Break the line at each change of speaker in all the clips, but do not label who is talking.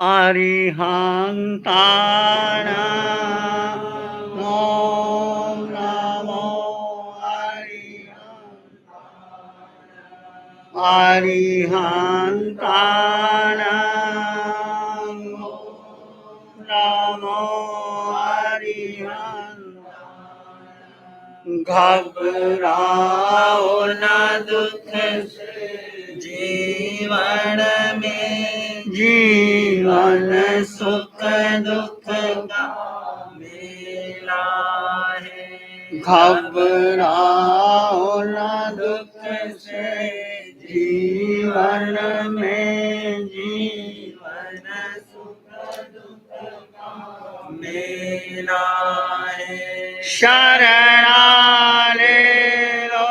अरिहन्ताणाम् ॐ नमो अरिहन्ताणाम् नमो अरिहन्ताणाम्। घबराओ न दुख से जीवन में, जीवन सुख दुख का मेला है। घबराओ न दुख से जीवन में, जीवन सुख दुख का मेला है। शरणा ले लो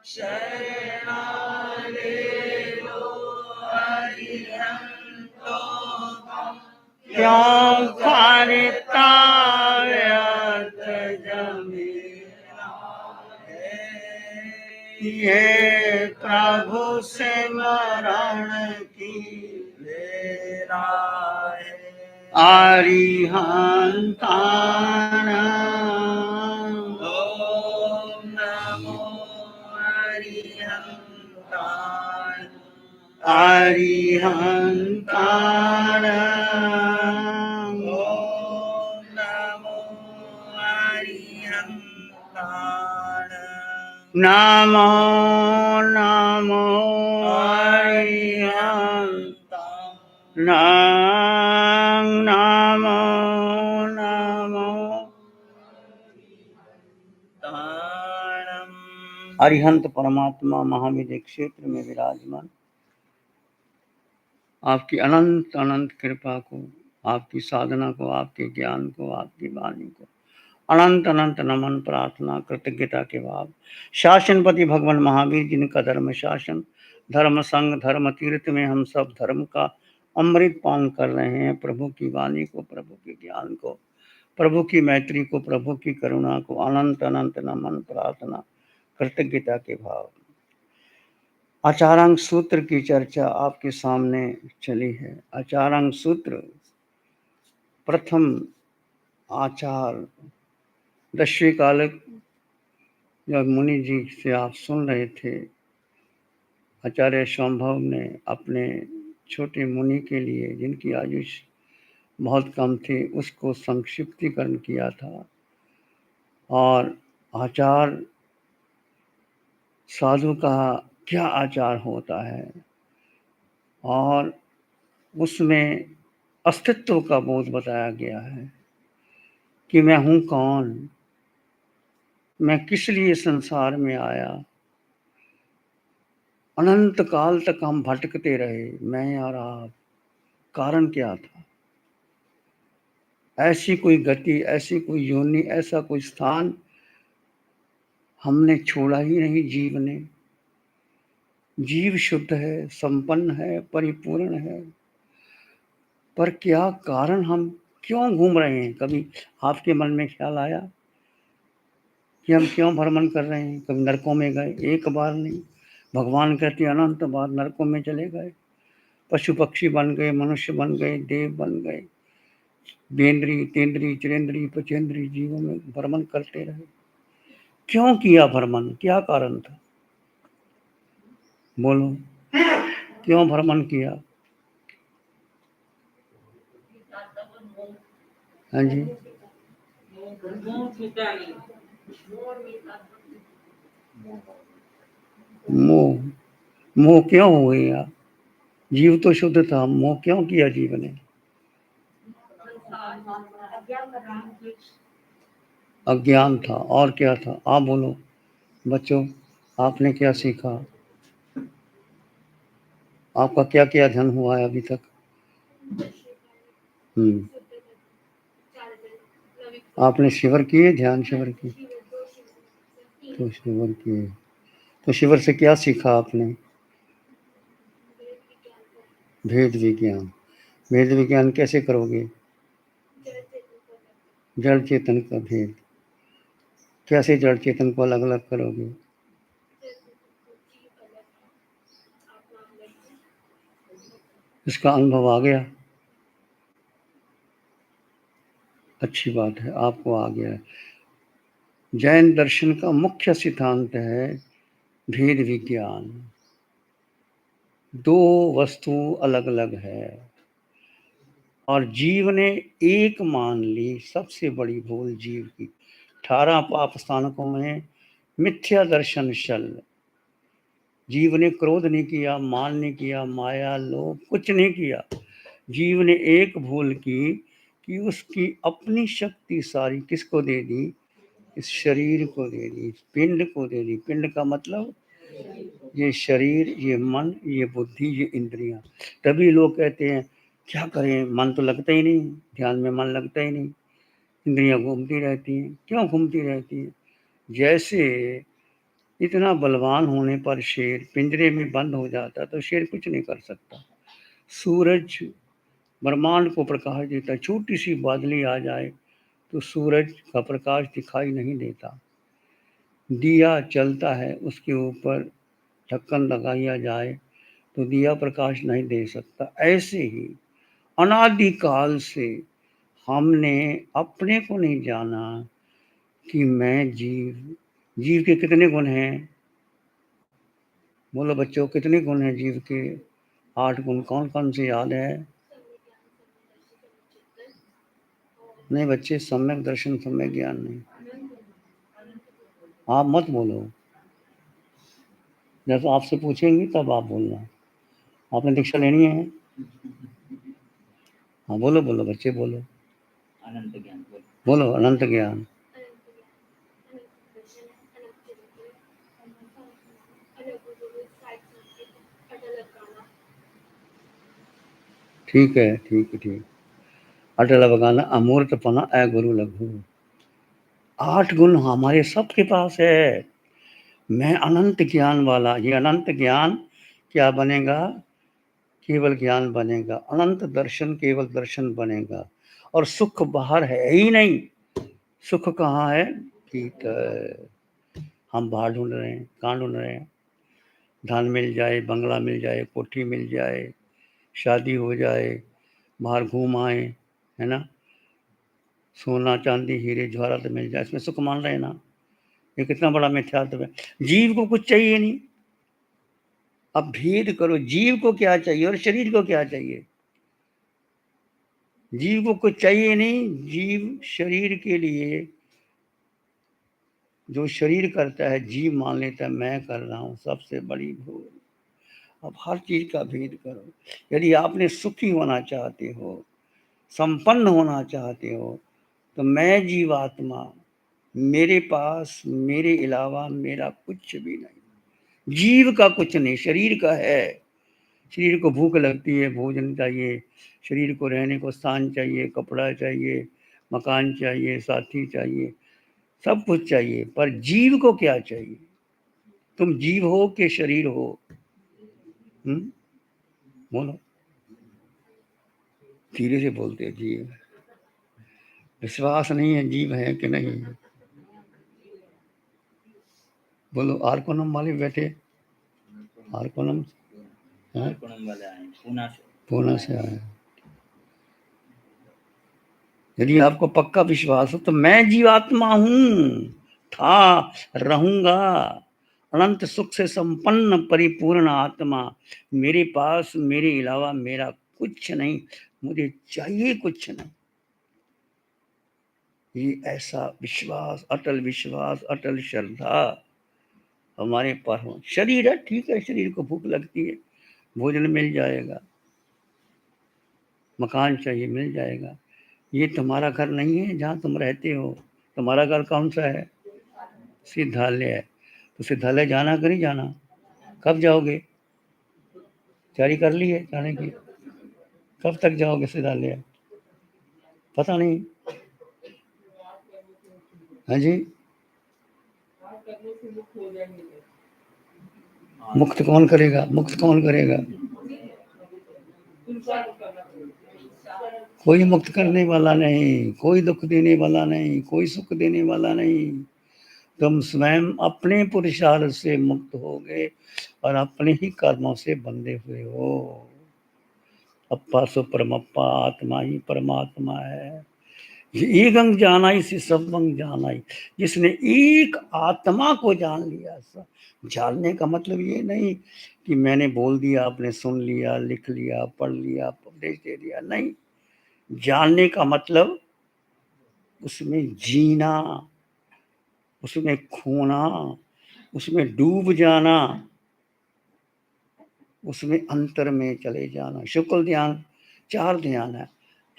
शरणा ले लो अरिहंतों का, क्यों करता व्यर्थ झमेला है। ये प्रभु से मरण की बेला है। अरिहंताणाम् ॐ नमो अरिहन्ताणाम्। अरिहन्ताणाम् ॐ नमो अरिहन्ताणाम्। नमो नमो अरिहन्ताणाम्। नमो नमो अरिहंत परमात्मा महाविद्य क्षेत्र में विराजमान, आपकी अनंत अनंत कृपा को, आपकी साधना को, आपके ज्ञान को, आपकी वाणी को अनंत अनंत नमन प्रार्थना कृतज्ञता के भाव। शासनपति भगवान महावीर जिनका धर्म शासन, धर्म संग, धर्म तीर्थ में हम सब धर्म का अमृत पान कर रहे हैं। प्रभु की वाणी को, प्रभु के ज्ञान को, प्रभु की मैत्री को, प्रभु की करुणा को अनंत अनंत नमन प्रार्थना कृतज्ञता के भाव। आचारांग सूत्र की चर्चा आपके सामने चली है। आचारांग सूत्र प्रथम आचार दशवी कालक जब मुनि जी से आप सुन रहे थे, आचार्य संभव ने अपने छोटे मुनि के लिए, जिनकी आयुष बहुत कम थी, उसको संक्षिप्तीकरण किया था। और आचार साधु का क्या आचार होता है, और उसमें अस्तित्व का बोध बताया गया है कि मैं हूँ कौन, मैं किस लिए संसार में आया। अनंत काल तक हम भटकते रहे, मैं और आप, कारण क्या था। ऐसी कोई गति, ऐसी कोई योनि, ऐसा कोई स्थान हमने छोड़ा ही नहीं। जीव ने, जीव शुद्ध है, संपन्न है, परिपूर्ण है, पर क्या कारण, हम क्यों घूम रहे हैं। कभी आपके मन में ख्याल आया कि हम क्यों भ्रमण कर रहे हैं। कभी नरकों में गए, एक बार नहीं, भगवान कहते अनंत बार नरकों में चले गए, पशु पक्षी बन गए, मनुष्य बन गए, देव बन गए, बेंद्री तेंद्री चिरेंद्री पचेंद्री जीवों में भ्रमण करते रहे। क्यों किया भ्रमण, क्या कारण था, बोलो, क्यों भ्रमण किया। हाँ जी, मोह, मोह क्यों हो गया। जीव तो शुद्ध था, मोह क्यों किया जीव ने। अज्ञान था, और क्या था, आप बोलो बच्चों, आपने क्या सीखा, आपका क्या क्या अध्ययन हुआ है अभी तक। आपने शिविर किए, ध्यान शिविर किए, तो शिविर किए, तो शिविर से क्या सीखा आपने। भेद विज्ञान, भेद विज्ञान कैसे करोगे। जड़ चेतन का भेद, कैसे जड़ चेतन को अलग अलग करोगे। इसका अनुभव आ गया, अच्छी बात है, आपको आ गया। जैन दर्शन का मुख्य सिद्धांत है भेद विज्ञान। दो वस्तु अलग अलग है और जीव ने एक मान ली। सबसे बड़ी भूल जीव की। 18 पाप स्थानकों में मिथ्या दर्शन शल। जीव ने क्रोध नहीं किया, मान नहीं किया, माया लोभ कुछ नहीं किया। जीव ने एक भूल की कि उसकी अपनी शक्ति सारी किसको दे दी? इस शरीर को दे दी, पिंड को दे दी। पिंड का मतलब ये शरीर, ये मन, ये बुद्धि, ये इंद्रियां। तभी लोग कहते हैं क्या करें, मन तो लगता ही नहीं, ध्यान में मन लगता ही नहीं, इंद्रियां घूमती रहती हैं। क्यों घूमती रहती हैं? जैसे इतना बलवान होने पर शेर पिंजरे में बंद हो जाता तो शेर कुछ नहीं कर सकता। सूरज ब्रह्मांड को प्रकाश देता, छोटी सी बादली आ जाए तो सूरज का प्रकाश दिखाई नहीं देता। दिया चलता है, उसके ऊपर ढक्कन लगाया जाए तो दिया प्रकाश नहीं दे सकता। ऐसे ही अनादिकाल से हमने अपने को नहीं जाना कि मैं जीव। जीव के कितने गुण हैं? बोलो बच्चों, कितने गुण हैं जीव के? 8 गुण। कौन कौन से याद है? नहीं बच्चे, सम्यक दर्शन सम्यक ज्ञान नहीं। आप मत बोलो, जब आपसे पूछेंगी तब आप बोलना। आपने दीक्षा लेनी है? हाँ बोलो बोलो बच्चे बोलो। अनंत ज्ञान बोलो, अनंत ज्ञान। ठीक है, ठीक है, ठीक। अटल बगाना, अमूर्तपना, अगुरु लघु। 8 गुण हमारे सबके पास है। मैं अनंत ज्ञान वाला। ये अनंत ज्ञान क्या बनेगा? केवल ज्ञान बनेगा। अनंत दर्शन केवल दर्शन बनेगा। और सुख बाहर है ही नहीं। सुख कहाँ है? भीतर। हम बाहर ढूंढ रहे हैं, कहाँ ढूंढ रहे हैं? धन मिल जाए, बंगला मिल जाए, कोठी मिल जाए, शादी हो जाए, बाहर घूम आए, है ना, सोना चांदी हीरे जवाहरात मिल जाए, इसमें सुख मान रहे हैं ना। ये कितना बड़ा मिथ्यात्व है। जीव को कुछ चाहिए नहीं। अब भेद करो, जीव को क्या चाहिए और शरीर को क्या चाहिए? जीव को कुछ चाहिए नहीं। जीव शरीर के लिए जो शरीर करता है, जीव मान लेता है मैं कर रहा हूं। सबसे बड़ी भूल। अब हर चीज का भेद करो। यदि आपने सुखी होना चाहते हो, संपन्न होना चाहते हो, तो मैं जीवात्मा, मेरे पास मेरे अलावा मेरा कुछ भी नहीं। जीव का कुछ नहीं, शरीर का है। शरीर को भूख लगती है, भोजन चाहिए। शरीर को रहने को स्थान चाहिए, कपड़ा चाहिए, मकान चाहिए, साथी चाहिए, सब कुछ चाहिए। पर जीव को क्या चाहिए? तुम जीव हो कि शरीर हो? बोलो, धीरे से बोलते। जीव, विश्वास नहीं है जीव है कि नहीं? बोलो। आरकोनम वाले बैठे, आरकोनम वाले आए, पूना से आए। यदि आपको पक्का विश्वास हो तो मैं जीवात्मा हूं, था, रहूंगा। अनंत सुख से संपन्न परिपूर्ण आत्मा। मेरे पास मेरे अलावा मेरा कुछ नहीं, मुझे चाहिए कुछ नहीं। ये ऐसा विश्वास, अटल विश्वास, अटल श्रद्धा हमारे पास हो। शरीर है, ठीक है, शरीर को भूख लगती है, भोजन मिल जाएगा, मकान चाहिए मिल जाएगा। ये तुम्हारा घर नहीं है जहाँ तुम रहते हो। तुम्हारा घर कौन सा है? सिद्धालय है। तो सिद्धालय जाना कि नहीं जाना? कब जाओगे? तैयारी कर ली है जाने की? कब तक जाओगे सिद्धालय? पता नहीं। हाँ जी। मुक्त कौन करेगा? मुक्त कौन करेगा? कोई मुक्त करने वाला नहीं, कोई दुख देने वाला नहीं, कोई सुख देने वाला नहीं। तुम स्वयं अपने पुरुषार्थ से मुक्त हो गए और अपने ही कर्मों से बंधे हुए हो। अप्पा सो परमप्पा, आत्मा ही परमात्मा है। एक अंग जाना ही से सब अंग जाना ही। जिसने एक आत्मा को जान लिया, जानने का मतलब ये नहीं कि मैंने बोल दिया, आपने सुन लिया, लिख लिया, पढ़ लिया, उपदेश दे दिया, नहीं। जानने का मतलब उसमें जीना, उसमें खोना, उसमें डूब जाना, उसमें अंतर में चले जाना। शुक्ल ध्यान 4 ध्यान है,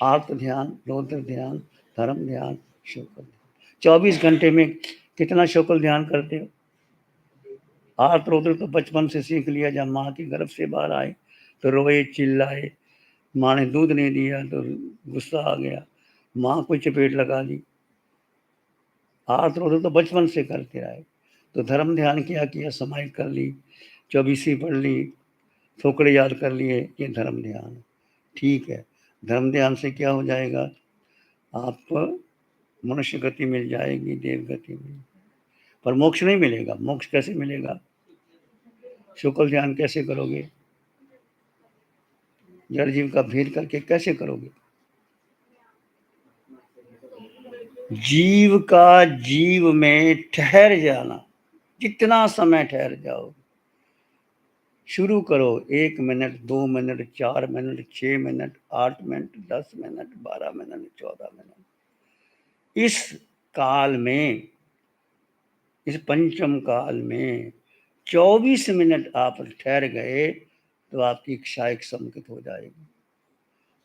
आर्त ध्यान, रौद्र ध्यान, धर्म ध्यान, शुक्ल ध्यान। 24 घंटे में कितना शुक्ल ध्यान करते हो? आर्त रौद्र तो बचपन से सीख लिया, जब माँ के गर्भ से बाहर आए तो रोए, चिल्लाए, माँ ने दूध नहीं दिया तो गुस्सा आ गया, माँ को चपेट लगा दी। आर्त रौद्र तो बचपन से करते रहे। तो धर्म ध्यान क्या किया? समाहित कर ली, 24 पढ़ ली, थोकड़े याद कर लिए, ये धर्म ध्यान। ठीक है, धर्म ध्यान से क्या हो जाएगा? आप मनुष्य गति मिल जाएगी, देव गति मिल, पर मोक्ष नहीं मिलेगा। मोक्ष कैसे मिलेगा? शुक्ल ध्यान कैसे करोगे? जड़ जीव का भेद करके कैसे करोगे? जीव का जीव में ठहर जाना, जितना समय ठहर जाओ। शुरू करो 1 minute, 2 minute, 4 minute, 6 minute, 8 minute, 10 minute, 12 minute, 14 minute. इस काल में, इस पंचम काल में 24 मिनट आप ठहर गए तो आपकी इच्छा एक संकित हो जाएगी।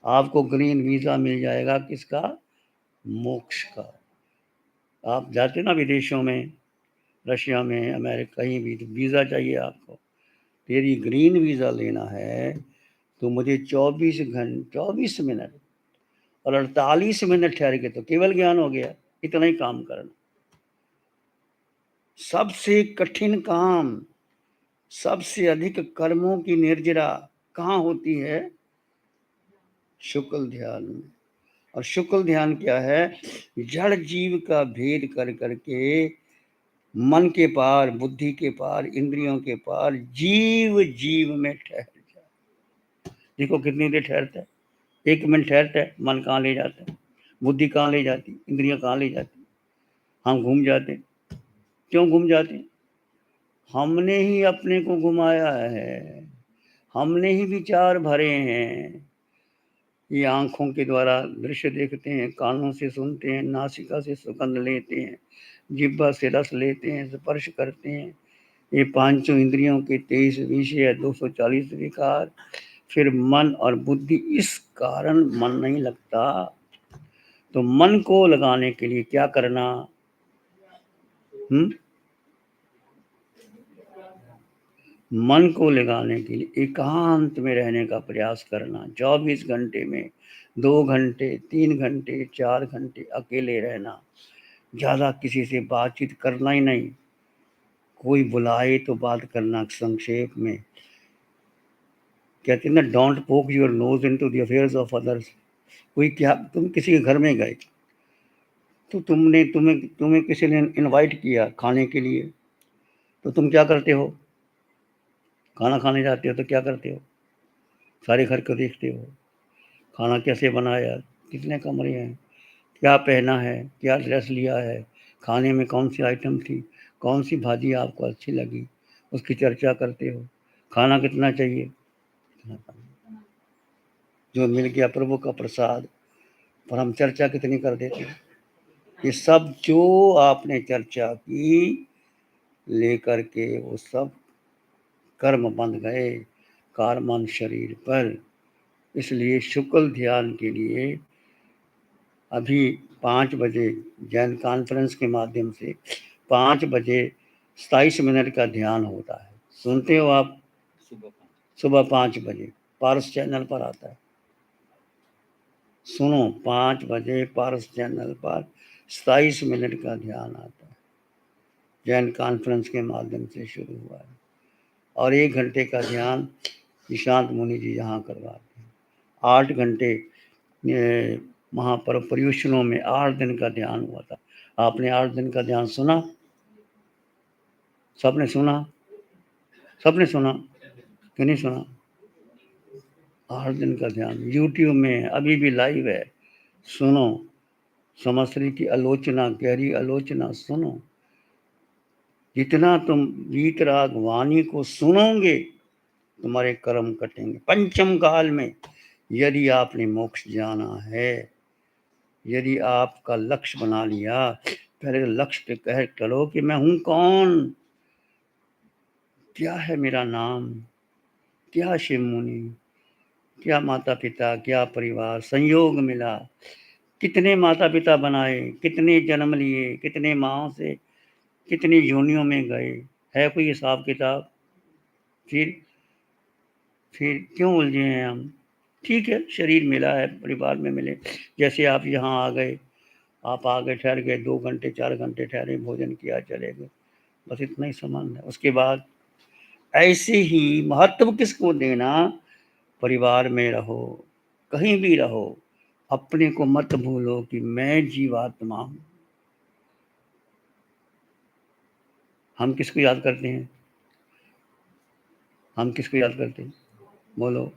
आपको ग्रीन वीजा मिल जाएगा, किसका? मोक्ष का। आप जाते ना विदेशों में, रशिया में, अमेरिका, कहीं भी, तो वीजा चाहिए आपको। तेरी ग्रीन वीजा लेना है तो मुझे 24 मिनट और 48 मिनट ठहर के तो केवल ज्ञान हो गया। इतना ही काम करना। सबसे कठिन काम, सबसे अधिक कर्मों की निर्जरा कहाँ होती है? शुक्ल ध्यान में। और शुक्ल ध्यान क्या है? जड़ जीव का भेद कर करके मन के पार, बुद्धि के पार, इंद्रियों के पार, जीव जीव में ठहर जाए। देखो कितनी देर ठहरता है? 1 मिनट ठहरता है, मन कहाँ ले जाता है, बुद्धि कहाँ ले जाती, इंद्रियां कहाँ ले जाती, हम घूम जाते। क्यों घूम जाते? हमने ही अपने को घुमाया है, हमने ही विचार भरे हैं। ये आंखों के द्वारा दृश्य देखते हैं, कानों से सुनते हैं, नासिका से सुगंध लेते हैं, जिह्वा से रस लेते हैं, स्पर्श करते हैं। ये पांचों इंद्रियों के 23 विषय, 240 विकार, फिर मन और बुद्धि। इस कारण मन नहीं लगता। तो मन को लगाने के लिए क्या करना? मन को लगाने के लिए एकांत में रहने का प्रयास करना। 24 घंटे में 2 घंटे, 3 घंटे, 4 घंटे अकेले रहना। ज़्यादा किसी से बातचीत करना ही नहीं। कोई बुलाए तो बात करना संक्षेप में। कहते हैं ना, डोंट पोक your nose into the affairs of others. कोई क्या, तुम किसी के घर में गए तो तुम्हें किसी ने इनवाइट किया खाने के लिए, तो तुम क्या करते हो? खाना खाने जाते हो तो क्या करते हो? सारे घर को देखते हो, खाना कैसे बनाया, कितने कमरे हैं, क्या पहना है, क्या ड्रेस लिया है, खाने में कौन सी आइटम थी, कौन सी भाजी आपको अच्छी लगी, उसकी चर्चा करते हो। खाना कितना चाहिए? जो मिल गया प्रभु का प्रसाद, पर हम चर्चा कितनी कर देते हैं। ये सब जो आपने चर्चा की लेकर के वो सब कर्म बंध गए कारमान शरीर पर। इसलिए शुक्ल ध्यान के लिए अभी 5 बजे जैन कॉन्फ्रेंस के माध्यम से 5 बजे 27 मिनट का ध्यान होता है। सुनते हो आप? सुबह 5 बजे पारस चैनल पर आता है। सुनो, 5 बजे पारस चैनल पर 27 मिनट का ध्यान आता है। जैन कॉन्फ्रेंस के माध्यम से शुरू हुआ है। और 1 घंटे का ध्यान निशांत मुनि जी यहाँ करवाते हैं। 8 घंटे महापर्व पर्युषणों में 8 दिन का ध्यान हुआ था। आपने 8 दिन का ध्यान सुना? सबने सुना? सबने सुना कि नहीं सुना? 8 दिन का ध्यान यूट्यूब में अभी भी लाइव है, सुनो। समश्री की आलोचना, गहरी आलोचना सुनो। जितना तुम वीतराग वाणी को सुनोगे तुम्हारे कर्म कटेंगे। पंचम काल में यदि आपने मोक्ष जाना है, यदि आपका लक्ष्य बना लिया, पहले लक्ष्य पे कह करो कि मैं हूं कौन, क्या है मेरा नाम, क्या शिव मुनि, क्या माता पिता, क्या परिवार, संयोग मिला, कितने माता पिता बनाए, कितने जन्म लिए, कितने माओ से कितनी योनियों में गए, है कोई हिसाब किताब? फिर क्यों उलझे हैं हम? ठीक है, शरीर मिला है, परिवार में मिले, जैसे आप यहाँ आ गए, आप आ गए, ठहर गए, 2 घंटे 4 घंटे ठहरे, भोजन किया, चले गए, बस इतना ही संबंध है। उसके बाद ऐसे ही महत्व किसको देना, परिवार में रहो, कहीं भी रहो, अपने को मत भूलो कि मैं जीवात्मा हूं। हम किसको याद करते हैं? हम किसको याद करते हैं? बोलो।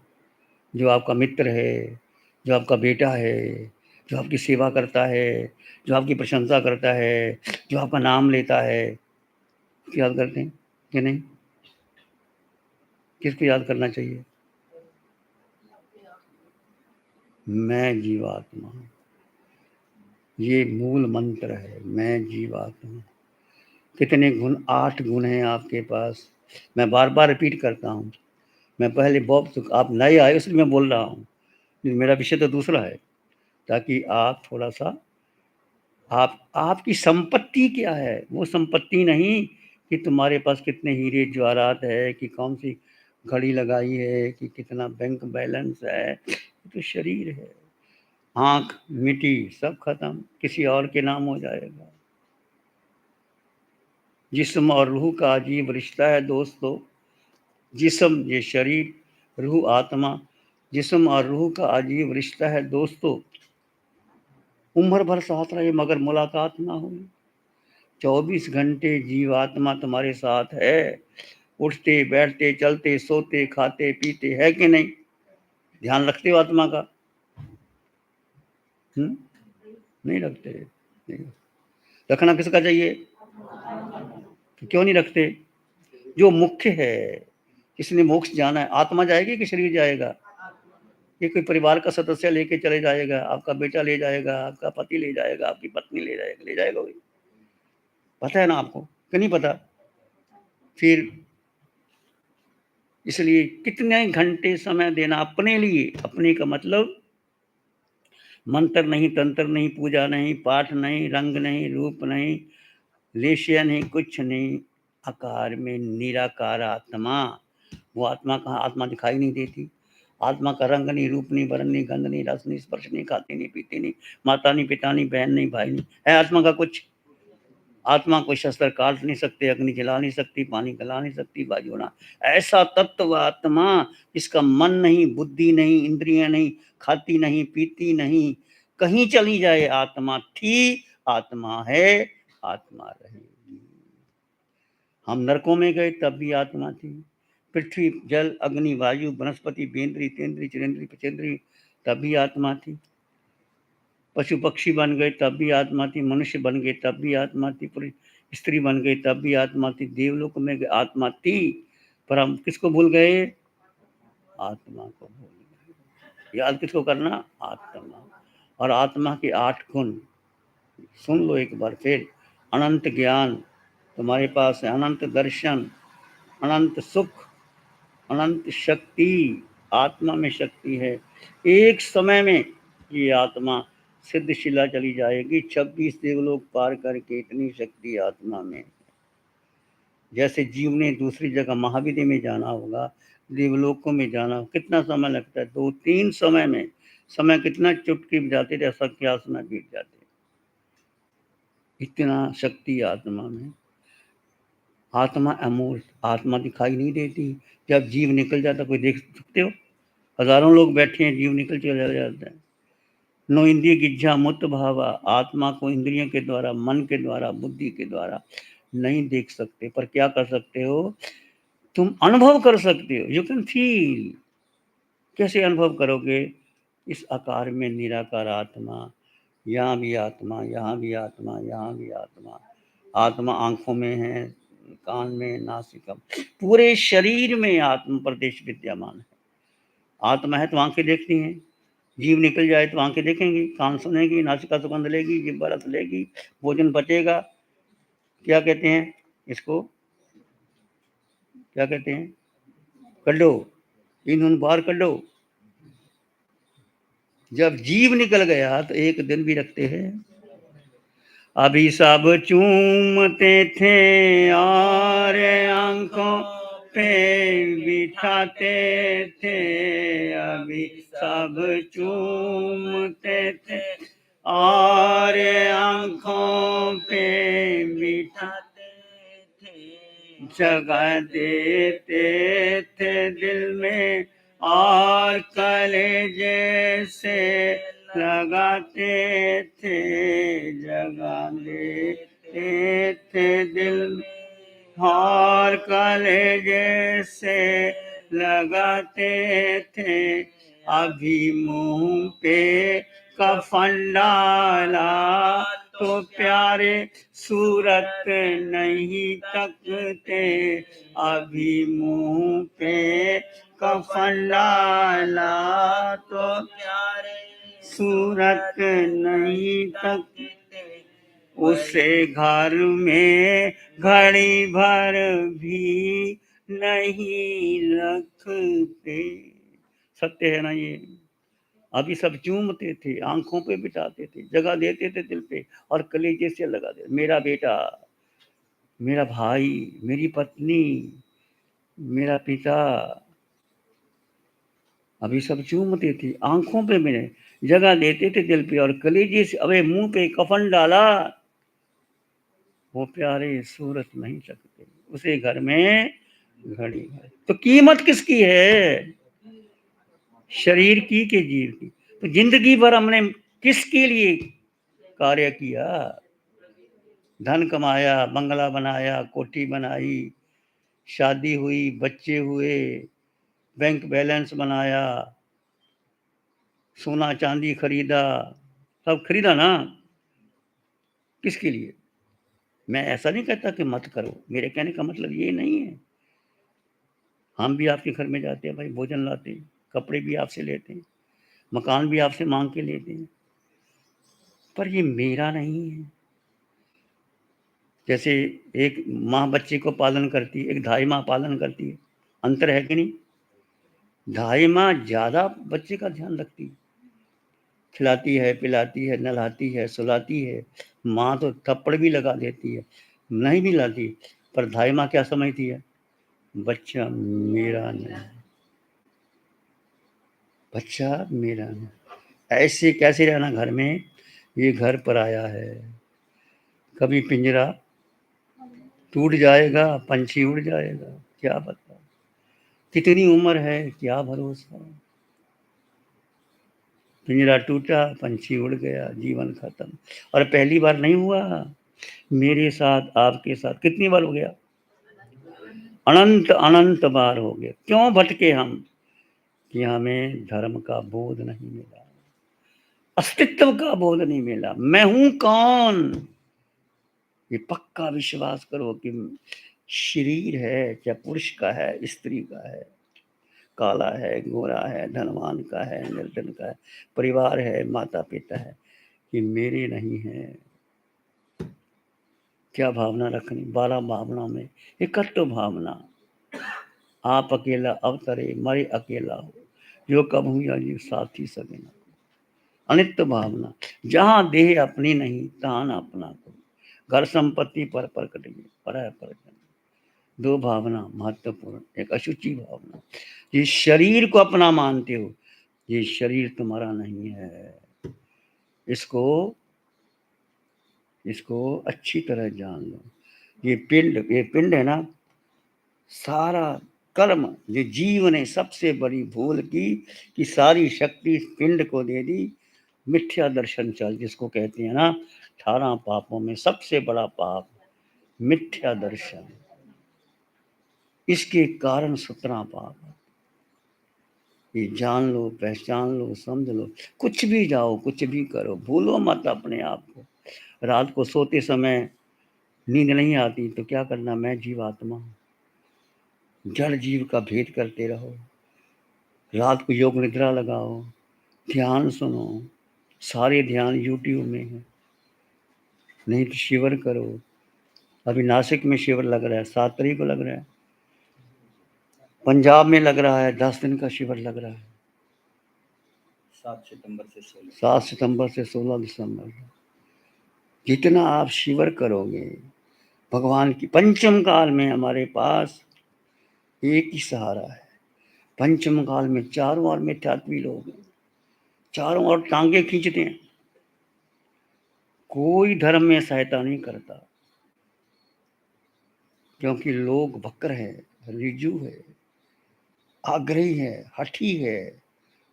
जो आपका मित्र है, जो आपका बेटा है, जो आपकी सेवा करता है, जो आपकी प्रशंसा करता है, जो आपका नाम लेता है, उसको याद करते हैं कि नहीं? किसको याद करना चाहिए? मैं जीवात्मा हूं, ये मूल मंत्र है, मैं जीवात्मा। कितने गुण? 8 गुण हैं आपके पास। मैं बार बार रिपीट करता हूँ। मैं पहले बहुत, आप नए आए इसलिए मैं बोल रहा हूँ, मेरा विषय तो दूसरा है, ताकि आप थोड़ा सा, आपकी संपत्ति क्या है, वो संपत्ति नहीं कि तुम्हारे पास कितने हीरे जवाहरात है, कि कौन सी घड़ी लगाई है, कि कितना बैंक बैलेंस है, तो शरीर है। आंख मिटी, सब खत्म, किसी और के नाम हो जाएगा। जिस्म और रूह का अजीब रिश्ता है दोस्तों। जिस्म ये शरीर, रूह आत्मा, जिस्म और रूह का अजीब रिश्ता है दोस्तों। उम्र भर साथ रहे मगर मुलाकात ना हुई। 24 घंटे जीवात्मा तुम्हारे साथ है, उठते बैठते चलते सोते खाते पीते, है कि नहीं? ध्यान रखते हो आत्मा का? नहीं रखते, नहीं। रखना किसका चाहिए? तो क्यों नहीं रखते? जो मुख्य है, किसने मोक्ष जाना है, आत्मा जाएगी कि शरीर जाएगा? ये कोई परिवार का सदस्य लेके चले जाएगा, आपका बेटा ले जाएगा, आपका पति ले जाएगा, आपकी पत्नी ले जाएगा, ले जाएगा वही। पता है ना आपको कि नहीं पता? फिर इसलिए कितने घंटे समय देना अपने लिए। अपने का मतलब मंत्र नहीं, तंत्र नहीं, पूजा नहीं, पाठ नहीं, रंग नहीं, रूप नहीं, लेशिया नहीं, कुछ नहीं, आकार में निराकार आत्मा। वो आत्मा कहाँ? आत्मा दिखाई नहीं देती। आत्मा का रंग नहीं, रूप नहीं, वर्ण नहीं, गंध नहीं, रस नहीं, स्पर्श नहीं, खाती नहीं, पीती नहीं, माता नहीं, पिता नहीं, बहन नहीं, भाई नहीं, है आत्मा का कुछ? आत्मा को शस्त्र काट नहीं सकते, अग्नि जला नहीं सकती, पानी गला नहीं सकती, बाजू ना। ऐसा तत्व आत्मा, जिसका मन नहीं, बुद्धि नहीं, इंद्रियां नहीं, खाती नहीं, पीती नहीं, कहीं चली जाए आत्मा थी, आत्मा है, आत्मा रहेगी। हम नरकों में गए तब भी आत्मा थी। पृथ्वी जल अग्नि वायु वनस्पति बेंद्री तेंद्री चिरेंद्री पचेंद्री, तब भी आत्मा थी। पशु पक्षी बन गए तब भी आत्मा थी, मनुष्य बन गए तब भी आत्मा थी, पूरी स्त्री बन गई तब भी आत्मा थी, देवलोक में आत्मा थी। पर हम किसको भूल गए? आत्मा को भूल गए। याद किसको करना? आत्मा। और आत्मा के 8 गुण सुन लो एक बार फिर। अनंत ज्ञान तुम्हारे पास है, अनंत दर्शन, अनंत सुख, अनंत शक्ति। आत्मा में शक्ति है। एक समय में ये आत्मा सिद्धशिला चली जाएगी, 26 देवलोक पार करके, इतनी शक्ति आत्मा में। जैसे जीव ने दूसरी जगह महाविद्या में जाना होगा, देवलोकों में जाना, कितना समय लगता है? 2-3 समय में। समय कितना चुटकी बजाते थे, सब के आसना बीत जाते। इतना शक्ति आत्मा में। आत्मा अमूर्त, आत्मा दिखाई नहीं देती। जब जीव निकल जाता, कोई देख सकते हो? हजारों लोग बैठे हैं, जीव निकल चला जाता है। नो इंद्रिय गिज्झा मुत भावा, आत्मा को इंद्रियों के द्वारा, मन के द्वारा, बुद्धि के द्वारा नहीं देख सकते, पर क्या कर सकते हो? तुम अनुभव कर सकते हो, यू कैन फील। कैसे अनुभव करोगे? इस आकार में निराकार आत्मा, यहाँ भी आत्मा, यहाँ भी आत्मा, यहाँ भी आत्मा। आत्मा आंखों में है, कान में, नासिका, पूरे शरीर में आत्म प्रदेश विद्यमान है। आत्मा है तो आंखें देखती हैं, जीव निकल जाए तो आंखें देखेंगी, कान सुनेगी, नासिका सुगंध लेगी, जिह्वा रस लेगी, भोजन पचेगा। क्या कहते हैं इसको? क्या कहते हैं? कड्डो, इन बाहर कड्डो। जब जीव निकल गया तो एक दिन भी रखते हैं। अभी सब चूमते थे और आंखों पे बिठाते थे, अभी सब चूमते थे और आंखों पे बिठाते थे, जगह देते थे दिल में और कलेजे से लगाते थे, जगह देते थे दिल में और कलेजे से लगाते थे। अभी मुंह पे कफन डाला तो प्यारे सूरत नहीं तकते, अभी मुंह पे कफन डाला तो प्यारे सूरत नहीं तकते, उसे घर में घड़ी भर भी नहीं रखते। सत्य है ना ये? अभी सब चूमते थे, आंखों पे बिठाते थे, जगह देते थे दिल पे और कलेजे से लगा दे। मेरा बेटा, मेरा भाई, मेरी पत्नी, मेरा पिता, अभी सब चूमते थे, आंखों पे मैंने जगह देते थे दिल पे और कलेजे से, अबे मुंह पे कफन डाला वो प्यारे सूरत नहीं सकते, उसे घर में घड़ी है। तो कीमत किसकी है? शरीर की के जीव की? तो जिंदगी भर हमने किसके लिए कार्य किया? धन कमाया, बंगला बनाया, कोठी बनाई, शादी हुई, बच्चे हुए, बैंक बैलेंस बनाया, सोना चांदी खरीदा, सब खरीदा ना? किसके लिए? मैं ऐसा नहीं कहता कि मत करो, मेरे कहने का मतलब ये नहीं है। हम भी आपके घर में जाते हैं भाई, भोजन लाते हैं, कपड़े भी आपसे लेते हैं, मकान भी आपसे मांग के लेते हैं, पर ये मेरा नहीं है। जैसे एक माँ बच्चे को पालन करती है, एक धाई माँ पालन करती है, अंतर है कि नहीं? धाई माँ ज्यादा बच्चे का ध्यान रखती है, खिलाती है, पिलाती है, नहलाती है, सुलाती है। माँ तो थप्पड़ भी लगा देती है, नहीं भी लाती, पर धाई माँ क्या समझती है? बच्चा मेरा नहीं, बच्चा मेरा नहीं। ऐसे कैसे रहना घर में? ये घर पर आया है, कभी पिंजरा टूट जाएगा, पंछी उड़ जाएगा, क्या पता कितनी उम्र है, क्या भरोसा। पिंजरा टूटा, पंछी उड़ गया, जीवन खत्म। और पहली बार नहीं हुआ, मेरे साथ आपके साथ कितनी बार हो गया? अनंत अनंत बार हो गया। क्यों भटके हम? कि हमें धर्म का बोध नहीं मिला, अस्तित्व का बोध नहीं मिला। मैं हूं कौन, ये पक्का विश्वास करो कि शरीर है, चाहे पुरुष का है, स्त्री का है, काला है, गोरा है, धनवान का है, निर्धन का है, परिवार है, माता पिता है, कि मेरे नहीं है। क्या भावना रखनी? 12 भावना में एकत्व भावना। आप अकेला अवतरे, मरे अकेला हो, जो कब हुआ जी साथी सगे। अनित्य भावना, जहां देह अपनी नहीं तहां अपना को, घर संपत्ति पर कटेगी, पर दो भावना महत्वपूर्ण। एक अशुचि भावना, ये शरीर को अपना मानते हो, ये शरीर तुम्हारा नहीं है। इसको इसको अच्छी तरह जान लो। ये पिंड है ना, सारा कर्म जो जीव ने सबसे बड़ी भूल की कि सारी शक्ति इस पिंड को दे दी। मिथ्या दर्शन चल जिसको कहते हैं ना, 18 पापों में सबसे बड़ा पाप मिथ्या दर्शन, इसके कारण 17 पाप। ये जान लो, पहचान लो, समझ लो। कुछ भी जाओ, कुछ भी करो, भूलो मत अपने आप को। रात को सोते समय नींद नहीं आती तो क्या करना, मैं जीवात्मा हूँ। जड़ जीव का भेद करते रहो। रात को योग निद्रा लगाओ, ध्यान सुनो। सारे ध्यान यूट्यूब में है, नहीं तो शिविर करो। अभी नासिक में शिविर लग रहा है, 7 तारीख को लग रहा है। पंजाब में लग रहा है, 10 दिन का शिविर लग रहा है, 7 सितंबर से 16 दिसंबर। जितना आप शिविर करोगे, भगवान की पंचम काल में हमारे पास एक ही सहारा है। पंचम काल में चारों ओर मिथ्यात्वी लोग हैं, चारों ओर टांगे खींचते हैं। कोई धर्म में सहायता नहीं करता, क्योंकि लोग वक्र है, रिजू है, आग्रही है, हठी है,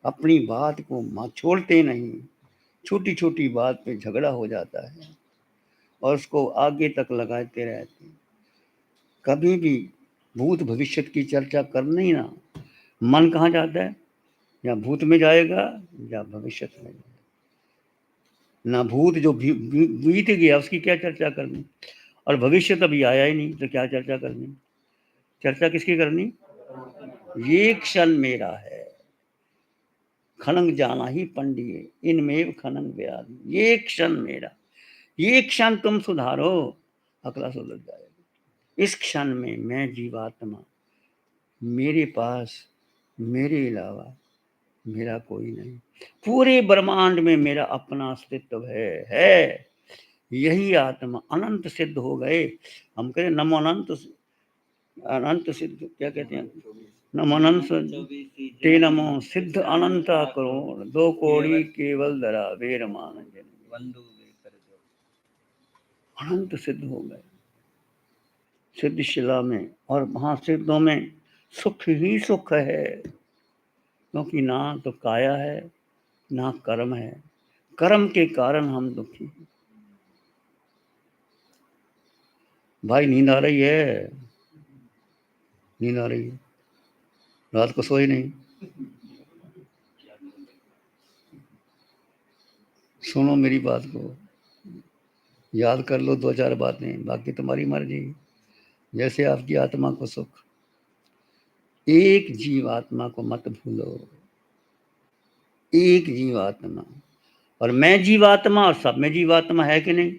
अपनी बात को छोड़ते नहीं। छोटी छोटी बात पे झगड़ा हो जाता है और उसको आगे तक लगाते रहते हैं। कभी भी भूत भविष्य की चर्चा करना ही ना, मन कहाँ जाता है, या भूत में जाएगा या भविष्य में जाएगा। ना भूत जो बीत गया उसकी क्या चर्चा करनी, और भविष्य तो अभी आया ही नहीं, तो क्या चर्चा करनी। चर्चा किसकी करनी, ये क्षण मेरा है, खनंग जाना ही पंडिये, इनमें खनंग व्याधि। ये क्षण मेरा, ये क्षण तुम सुधारो, अगला सुधर जाएगा। इस क्षण में मैं जीवात्मा, मेरे पास मेरे अलावा मेरा कोई नहीं। पूरे ब्रह्मांड में मेरा अपना अस्तित्व है। यही आत्मा अनंत सिद्ध हो गए। हम कहें नमो अनंत, अनंत सिद्ध क्या कहते हैं, नमो अनंत ते नमो सिद्ध अनंत करोड़, 2 कौड़ी केवल धरा वेर मान अनंत सिद्ध हो गए सिद्ध शिला में। और वहां सिद्धों में सुख ही सुख है, क्योंकि ना तो काया है ना कर्म है। कर्म के कारण हम दुखी हैं। भाई नींद आ रही है, नींद आ रही है, रात को सोई नहीं। सुनो मेरी बात को, याद कर लो 2-4 बातें, बाकी तुम्हारी मर्जी। जैसे आपकी आत्मा को सुख, एक जीवात्मा को मत भूलो, एक जीवात्मा। और मैं जीवात्मा, और सब में जीवात्मा है कि नहीं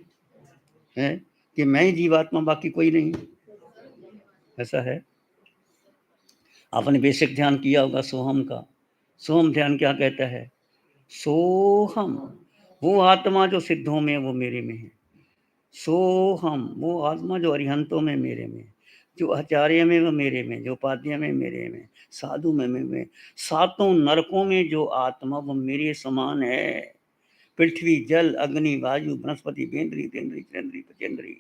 है, कि मैं ही जीवात्मा बाकी कोई नहीं, ऐसा है। आपने बेसिक ध्यान किया होगा सोहम का। सोहम ध्यान क्या कहता है, सोहम वो आत्मा जो सिद्धों में वो मेरे में है। सोहम वो आत्मा जो अरिहंतों में मेरे में, जो आचार्य में वो मेरे में, जो उपाध्याय में मेरे में, साधु में, सातों नरकों में जो आत्मा वो मेरे समान है। पृथ्वी जल अग्नि वायु वनस्पति बेंद्री तेंद्री चंद्री पचेंद्री,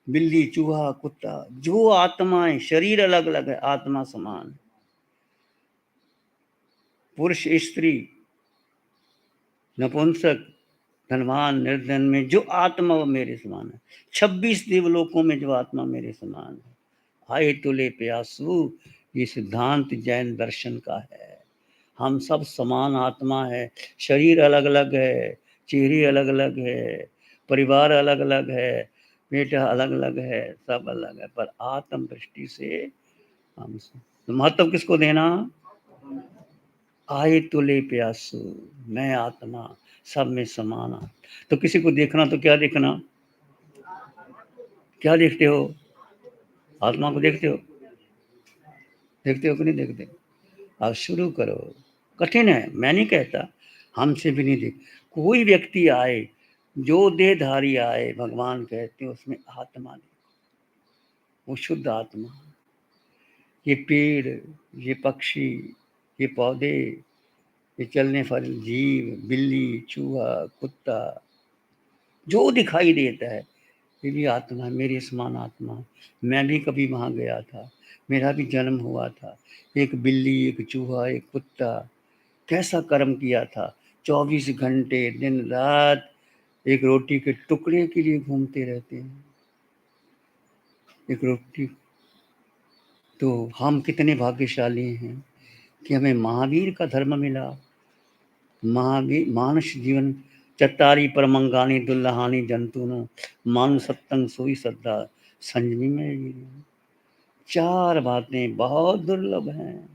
बिल्ली चूहा कुत्ता, जो आत्माएं, शरीर अलग अलग है, आत्मा समान। पुरुष स्त्री नपुंसक धनवान निर्धन में जो आत्मा वो मेरे समान है। 26 देवलोकों में जो आत्मा मेरे समान है। आए तुले प्यासु, ये सिद्धांत जैन दर्शन का है। हम सब समान आत्मा है। शरीर अलग अलग है, चेहरे अलग अलग है, परिवार अलग अलग है, बेटा अलग अलग है, सब अलग है, पर आत्म दृष्टि से हम तो महत्व किसको देना, आए तुले प्यासु, मैं आत्मा सब में समाना। तो किसी को देखना तो क्या देखना, क्या देखते हो, आत्मा को देखते हो कि नहीं देखते। अब शुरू करो। कठिन है, मैं नहीं कहता, हमसे भी नहीं देख। कोई व्यक्ति आए जो देहधारी आए, भगवान कहते हैं उसमें आत्मा देखो, वो शुद्ध आत्मा। ये पेड़, ये पक्षी, ये पौधे, ये चलने वाले जीव, बिल्ली चूहा कुत्ता, जो दिखाई देता है ये भी आत्मा है, मेरी समान आत्मा। मैं भी कभी वहाँ गया था, मेरा भी जन्म हुआ था। एक बिल्ली, एक चूहा, एक कुत्ता, कैसा कर्म किया था। 24 घंटे दिन रात एक रोटी के टुकड़े के लिए घूमते रहते हैं। एक रोटी, तो हम कितने भाग्यशाली हैं कि हमें महावीर का धर्म मिला। महावीर मानुष जीवन चत्तारी परमंगानी दुल्लहानी जंतुनो मानु सत्तंग सोई सद्दा संजनी में। चार बातें बहुत दुर्लभ हैं